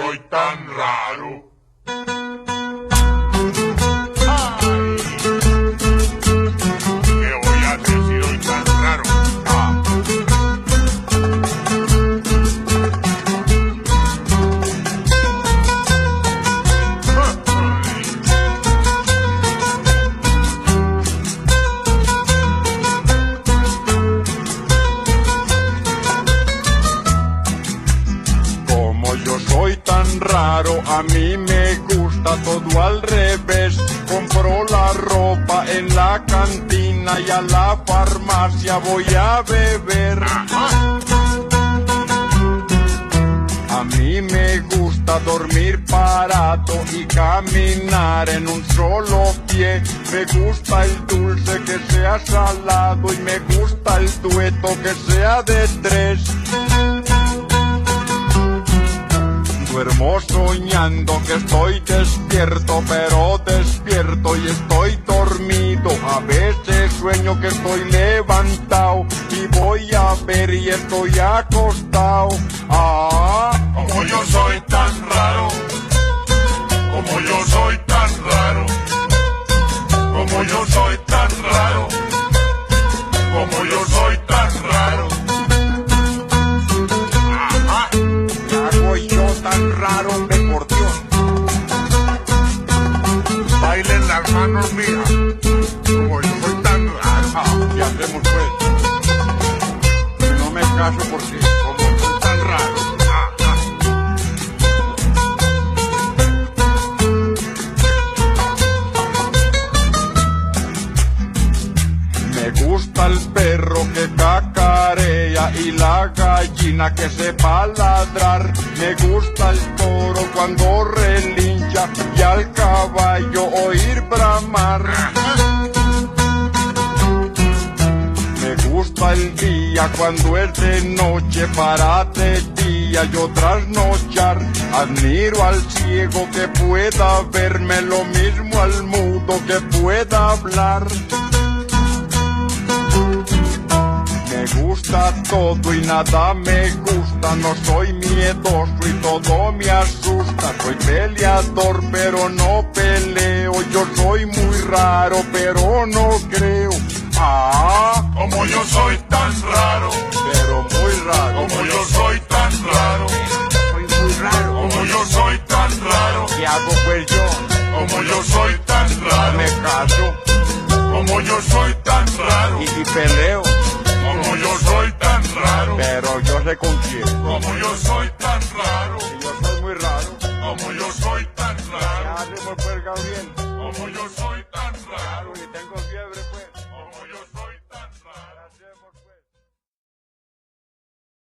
soy tan raro. ¿Qué voy a hacer si soy tan raro? Yo soy tan raro, a mí me gusta todo al revés. Compro la ropa en la cantina y a la farmacia voy a beber. A mí me gusta dormir parado y caminar en un solo pie. Me gusta el dulce que sea salado y me gusta el dueto que sea de tres. Duermo soñando que estoy despierto, pero despierto y estoy dormido. A veces sueño que estoy levantado y voy a ver y estoy acostado. Como yo soy tan raro, como yo soy tan raro, como yo soy tan raro, como yo soy tan raro. Tan raro, hombre, por Dios. Bailen las manos mías, como yo soy tan raro. ¿Qué hacemos pues? Si no me caso porque como soy tan raro. Me gusta el perro que cacarea y la gallina que sepa ladrar. Me gusta el toro cuando relincha y al caballo oír bramar. Me gusta el día cuando es de noche para de día yo trasnochar. Admiro al ciego que pueda verme, lo mismo al mudo que pueda hablar. Me gusta todo y nada me gusta, no soy miedoso y todo me asusta. Soy peleador pero no peleo, yo soy muy raro pero no creo. Como yo soy tan raro, pero muy raro. Como yo soy tan raro, soy muy raro. Como yo soy tan raro, ¿qué hago pues yo? Como yo soy tan raro, Me caso. Como yo soy tan raro, y peleo. Como yo soy tan raro, pero yo sé con quién. Como yo soy tan raro, y yo soy muy raro. Como yo soy tan raro. ¿Qué hacemos pues, Gabriel?